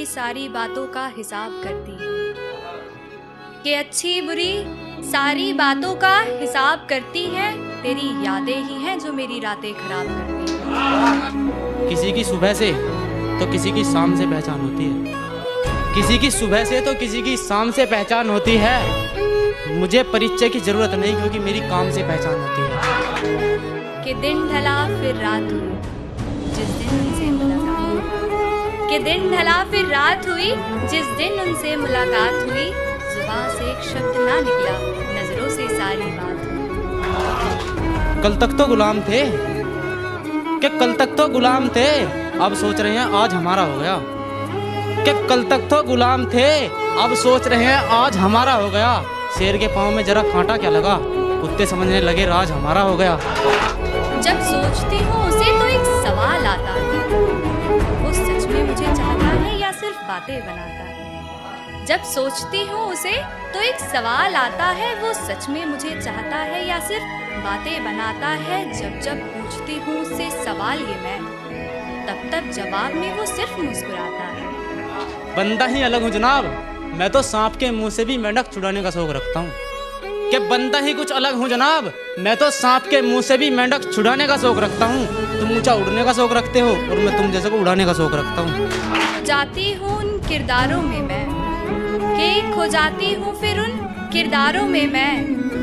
की सारी बातों का हिसाब करती है, कि अच्छी बुरी सारी बातों का हिसाब करती है। तेरी यादें ही हैं जो मेरी रातें खराब करती हैं। किसी की सुबह से तो किसी की शाम से पहचान होती है, किसी की सुबह से तो किसी की शाम से पहचान होती है। मुझे परिचय की जरूरत नहीं, क्योंकि मेरी काम से पहचान होती है। कि दिन ढला फिर रात हुई जिस दिन उनसे मुलाकात हुई, कि दिन ढला फिर रात हुई जिस दिन उनसे मुलाकात हुई। जुबान से एक शब्द ना निकला, नजरों से सारी बात हुई। कल तक तो गुलाम थे, कि कल तक तो गुलाम थे, अब सोच रहे हैं आज हमारा हो गया। कि कल तक तो गुलाम थे, अब सोच रहे हैं आज हमारा हो गया। शेर के पाँव में जरा कांटा क्या लगा, कुत्ते समझने लगे राज हमारा हो गया। जब सोचती हूँ उसे तो एक सवाल आता है, वो सच में मुझे चाहता है या सिर्फ बातें बनाता है। जब सोचती हूँ उसे तो एक सवाल आता है, वो सच में मुझे चाहता है या सिर्फ बातें बनाता है। जब जब पूछती हूँ उससे सवाल ये मैं, तब तब जवाब में वो सिर्फ मुस्कुराता है। बंदा ही अलग हूँ जनाब, मैं तो सांप के मुंह से भी मेंढक छुड़ाने का शौक रखता हूँ। कि बंदा ही कुछ अलग हूँ जनाब, मैं तो सांप के मुंह से भी मेंढक छुड़ाने का शौक रखता हूँ। तुम ऊंचा उड़ने का शौक रखते हो और मैं तुम जैसे को उड़ाने का शौक रखता हूँ। जाती हूँ उन किरदारों में मैं, कि खो जाती हूँ फिर उन किरदारों में मैं।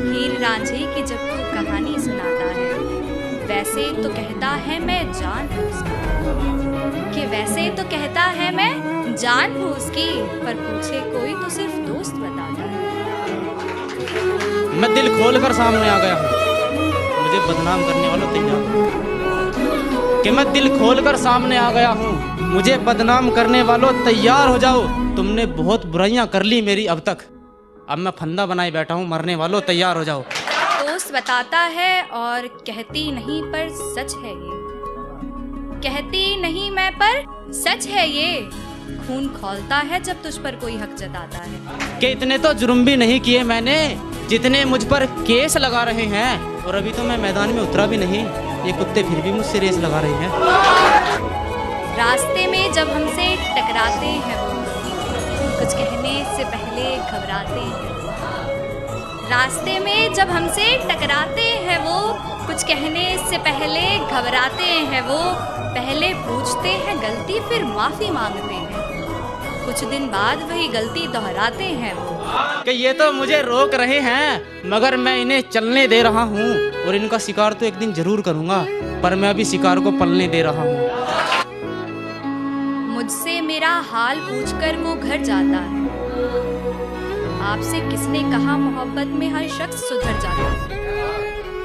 हीर रांझे की जब तू कहानी सुनाता है, वैसे तो कहता है मैं जान हूँ उसकी, कि वैसे तो कहता है मैं जान हूँ उसकी, पर पूछे कोई तो सिर्फ दोस्त बताता है। मैं दिल खोल कर सामने आ गया हूँ, मुझे बदनाम करने वालों तैयार। कि मैं दिल खोल कर सामने आ गया हूँ, मुझे बदनाम करने वालों तैयार हो जाओ। तुमने बहुत बुराइयां कर ली मेरी अब तक, अब मैं फंदा बनाए बैठा हूँ, मरने वालों तैयार हो जाओ। दोस्त बताता है और कहती नहीं पर सच है ये, कहती नहीं मैं पर सच है ये। खून खौलता है जब तुझ पर कोई हक जताता है। कि इतने तो जुर्म भी नहीं किए मैंने जितने मुझ पर केस लगा रहे हैं, और अभी तो मैं मैदान में उतरा भी नहीं, ये कुत्ते फिर भी मुझसे रेस लगा रहे हैं। रास्ते में जब हमसे टकराते हैं वो, कुछ कहने से पहले घबराते हैं। रास्ते में जब हमसे टकराते हैं वो, कुछ कहने से पहले घबराते हैं वो। पहले पूछते हैं गलती फिर माफी मांगते हैं, कुछ दिन बाद वही गलती दोहराते हैं वो। कि ये तो मुझे रोक रहे हैं मगर मैं इन्हें चलने दे रहा हूँ, और इनका शिकार तो एक दिन जरूर करूँगा, पर मैं अभी शिकार को पलने दे रहा हूँ। मुझसे मेरा हाल पूछकर वो घर जाता है, आपसे किसने कहा मोहब्बत में हर शख्स सुधर जाता है।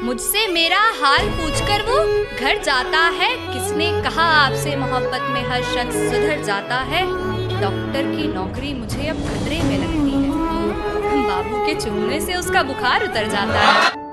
मुझसे मेरा हाल पूछकर वो घर जाता है, किसने कहा आपसे मोहब्बत में हर शख्स सुधर जाता है। डॉक्टर की नौकरी मुझे अब खतरे में लगती है, बाबू के चूमने से उसका बुखार उतर जाता है।